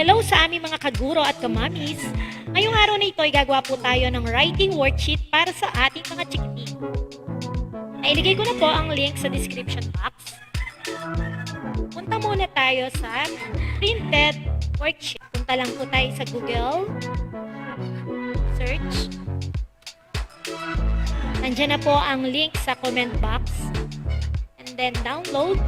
Hello sa aming mga kaguro at kamamis. Ngayong araw na ito ay gagawa po tayo ng writing worksheet para sa ating mga chikiting. Nailigay ko na po ang link sa description box. Punta muna tayo sa printed worksheet. Punta lang po tayo sa Google. Search. Nandiyan na po ang link sa comment box. And then download.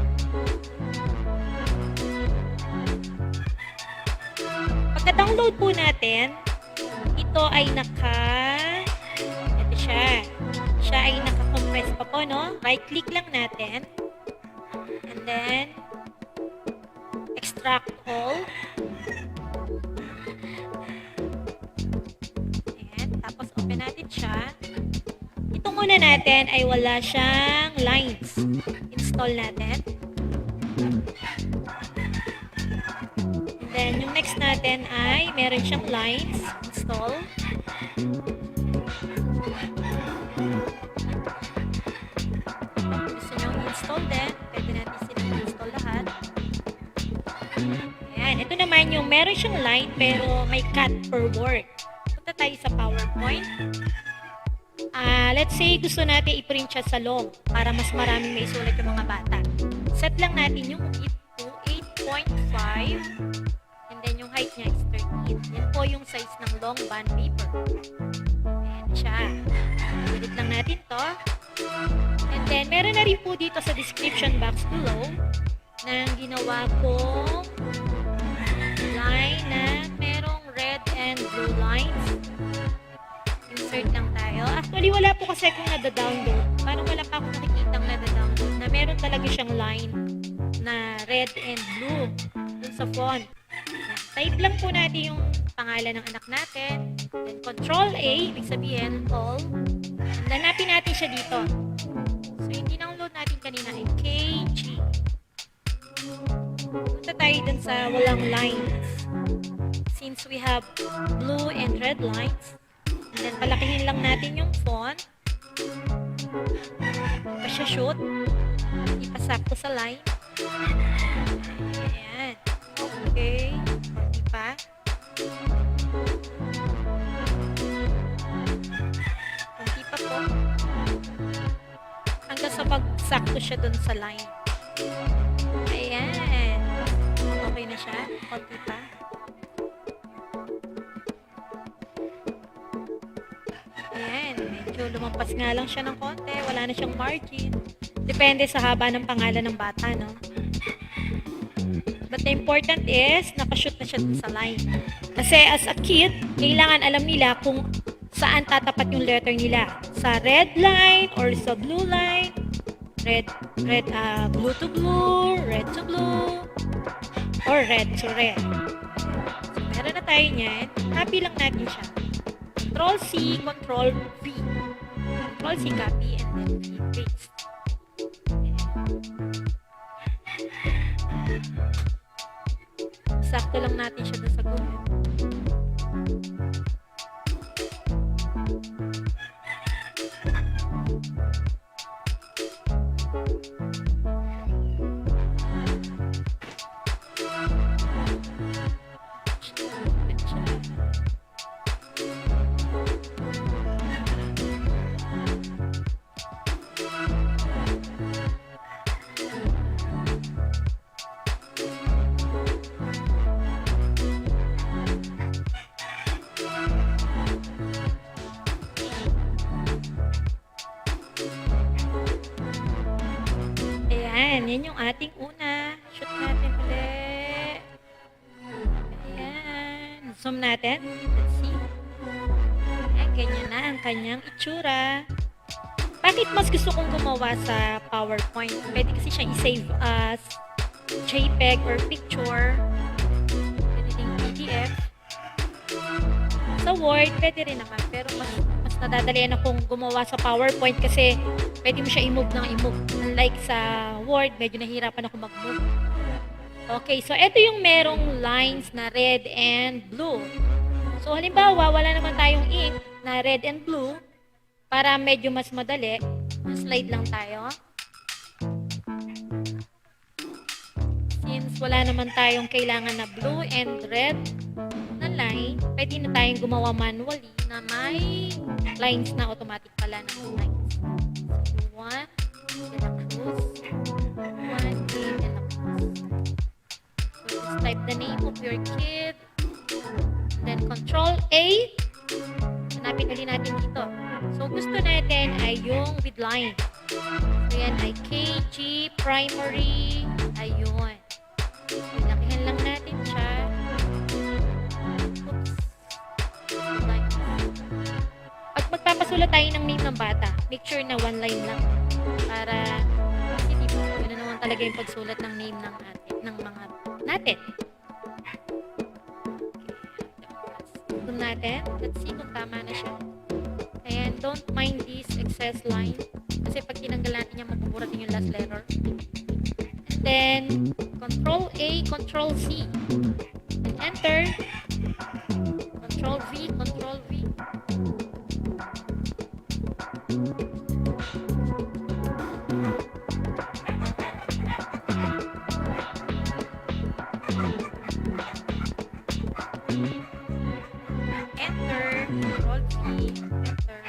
Pagka-download po natin, ito ay ito siya. Siya ay naka-compress pa po, no? Right-click lang natin. And then, extract all. Ayan. Tapos, open natin siya. Ito muna natin ay wala siyang lines. Install natin. Then, yung next natin ay meron siyang lines. Install. Gusto nyo install din. Pwede natin silang install lahat. Ayan. Ito naman yung meron siyang line pero may cut per word. Punta tayo sa PowerPoint. Let's say gusto natin i-print siya sa long para mas maraming may sulat yung mga bata. Set lang natin yung width to 8.5. Then, yung height niya is 13. Yan po yung size ng long bond paper. Ayan siya. Edit lang natin to. And then, meron na rin po dito sa description box below na ginawa kong line na merong red and blue lines. Insert lang tayo. Actually, wala po kasi kung nada-download. Parang wala pa akong nakikitang nada-download na meron talaga siyang line na red and blue dun sa font. Type lang po natin yung pangalan ng anak natin. Then, Control-A, ibig sabihin, all. And hanapin natin siya dito. So, yung download natin kanina ay KG. Punta tayo dun sa walang lines. Since we have blue and red lines. And then, palakihin lang natin yung font. Pasya-shoot. Ipasakto sa line. Ayan. Okay. Konti pa. Konti pa po. Hanggang sa pagsakto siya dun sa line. Ayan. Okay na siya. Konti pa. Ayan. Medyo lumampas nga lang siya ng konti. Wala na siyang margin. Depende sa haba ng pangalan ng bata, no? But the important is, nakashoot na siya dun sa line. Kasi as a kid, kailangan alam nila kung saan tatapat yung letter nila. Sa red line or sa blue line. Blue to blue, red to blue, or red to red. So, meron na tayo niyan. Copy lang natin siya. Control-C, Control-V. Control-C, copy, and then V, paste. Sakto lang natin siya doon sa gulay. Yan yung ating una. Shoot natin ulit. Ayan. Zoom natin. Let's see. Ayan, ganyan na ang kanyang itsura. Bakit mas gusto kong gumawa sa PowerPoint? Pwede kasi siyang i-save as JPEG or picture. Pwede din PDF. Sa Word, pwede rin naman. Pero mas nadadalian akong gumawa sa PowerPoint kasi pwede mo siya i-move ng i-move. Unlike sa Word, medyo nahihirapan ako mag-move. Okay, so ito yung merong lines na red and blue. So halimbawa, wala naman tayong ink na red and blue. Para medyo mas madali, slide lang tayo. Since since wala naman tayong kailangan na blue and red na line, pwede na tayong gumawa manually na may lines na automatic pala ng lines. So, 1, then a cross, 1, then a cross. So, just type the name of your kid, then Control A, hanapin ulit natin dito. So, gusto natin ay yung with line. So, yan ay KG, primary, ayun. Lakihan lang natin siya. Oops. Line. Pag magpapasulat tayo ng name ng bata, make sure na one line lang. Para, hindi po, yun na naman talaga yung pagsulat ng name ng atin, ng mga natin. Zoom natin. Let's see kung tama na siya. And don't mind this excess line. Kasi pag tinanggal natin yan, mapupura din yung last letter. And then, Control A, Control C. And enter. Control V, Control V. Enter. Control V. Enter.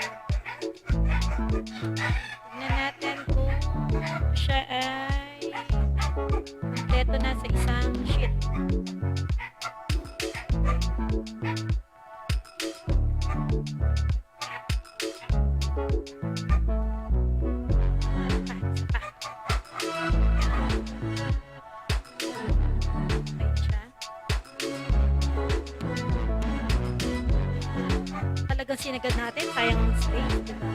Tignan natin kung siya ay kompleto na sa isang sheet. Talagang sinagad natin, sayang ang space, diba?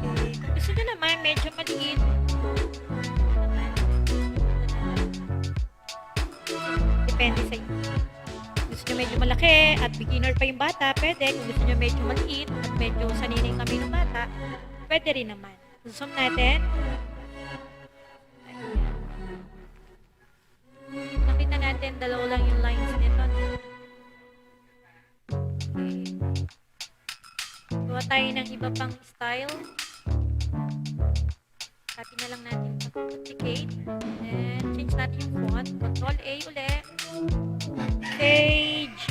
Okay. Kung gusto nyo naman, medyo maliit. Depende sa inyo. Kung gusto nyo medyo malaki at beginner pa yung bata, pwede. Kung gusto nyo medyo maliit at medyo saninin kami ng bata, pwede rin naman. Zoom natin. Nakita natin, dalawa lang yung lines nito. Okay. Gawa tayo ng iba pang style. Copy na lang natin sa duplicate. And change natin yung font. Control A ulit. KG.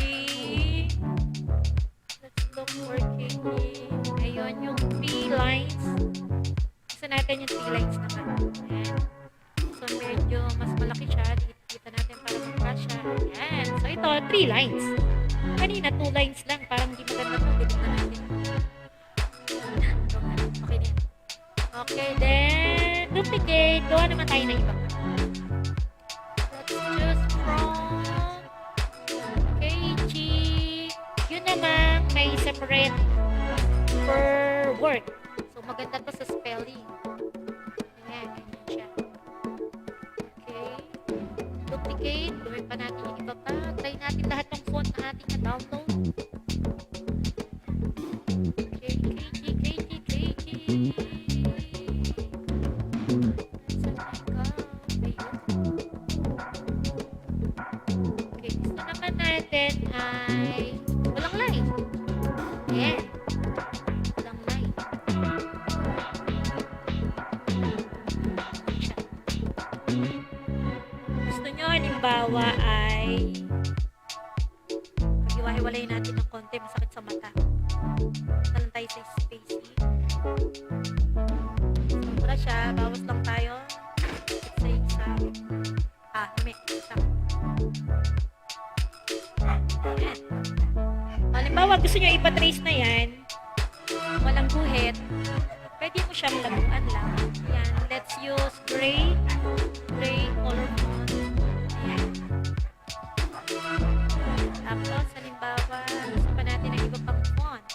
Let's look for KG. Ayun, yung 3 lines. Gusto natin yung 3 lines naman. Ayan. So, medyo mas malaki siya. Dito natin para mag-crush siya. Ayan. So, ito, 3 lines. Kanina, 2 lines lang. Parang hindi maganda ito. Bilit na natin. Okay din. Okay, then, duplicate. Gawa naman tayo ng iba. Let's choose from KG. Yun naman, may separate per word. So, maganda to sa spelling. Ayan, ganyan siya. Okay. Duplicate. Gawin pa natin yung iba pa. Try natin lahat ng font na ating na-download. Okay, KG, KG, KG. Okay, gusto naman natin ay walang line. Ayan. Walang line. Gusto nyo, halimbawa ay pag-iwahiwalay natin ng konti, masakit sa mata. Basta lang tayo sa spacing. Sobra siya, bawas lang tayo. Sa isa. Isa. Ayan. Halimbawa, gusto nyo ipatrace na yan, walang guhit, pwede mo siyang labuan lang. Ayan, let's use gray color font. Ayan. Tapos, halimbawa, gusto pa natin ang iba pang font.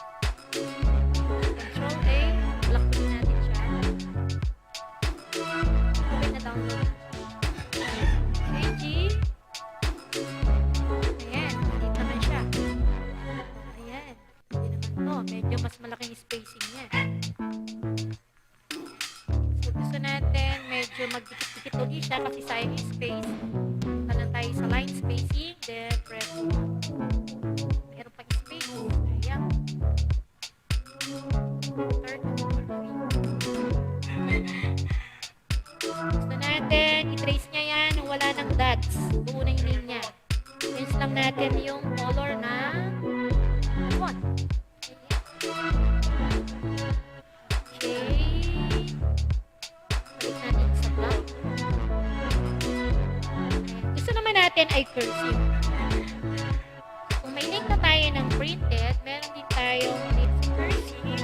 Control A, lock din natin siya. Okay, na-download. KG. Ayan, maliit naman siya. Ayan, hindi naman to. Medyo mas malaking spacing niya. So, gusto natin medyo magdikit-dikit ulit siya kasi sayang yung space. Tanan tayo sa line spacing, then press 1. Meron pang space. Ayan. Third. Gusto natin, i-trace niya yan. Wala natin yung color na ribbon. Okay. Balik natin sa black. Gusto naman natin ay cursive. Kung may link na tayo ng printed, meron din tayong cursive.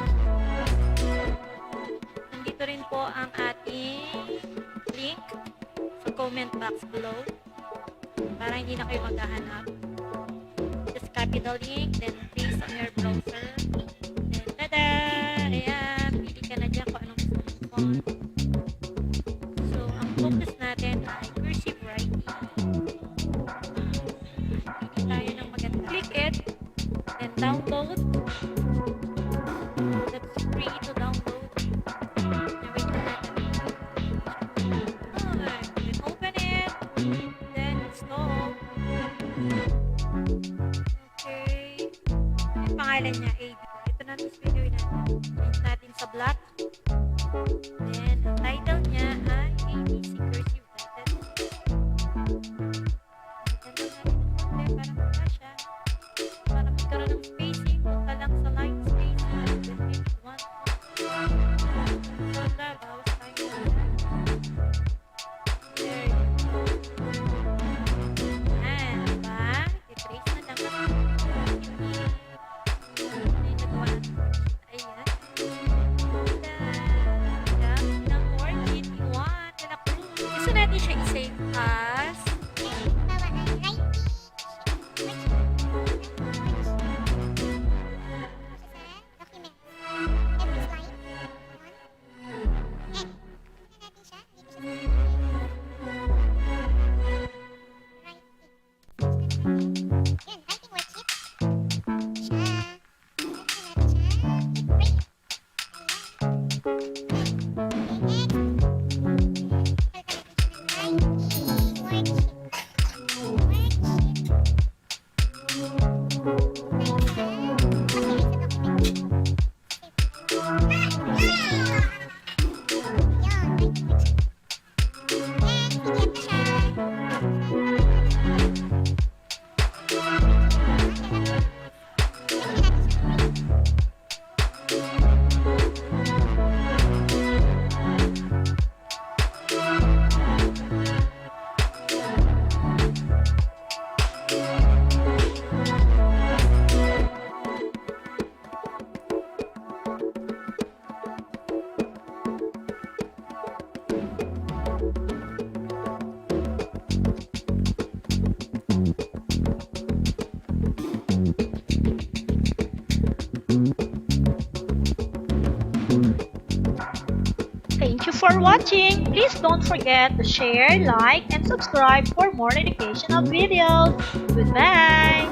Nandito rin po ang ating link sa comment box below para hindi na kayo maghahanap. Just copy the link, then paste on your browser. Then, tada! Ayan, pili ka na dyan kung anong gusto mong font. So, ang focus natin ay cursive writing. Pili tayo ng maganda. Click it, then download. That's free to download. Wait na natin. Then open it. Then install. Okay. Yung pangalan niya, AB. Ito na this video natin. Change natin sa black. Then, ang title niya ay ABC Cursive Letters. Ganda natin ng konti para magkasya. Para magkaroon ng spacing, punta lang sa line spacing. Then, make one. So, bawas tayo na. There you go. Ayan, diba? I-trace na lang natin. Nagawa natin. Ayan. Dami ng orchid. Iwan. Gusto natin siya i-save as Thank you for watching. Please don't forget to share, like, and subscribe for more educational videos. Goodbye!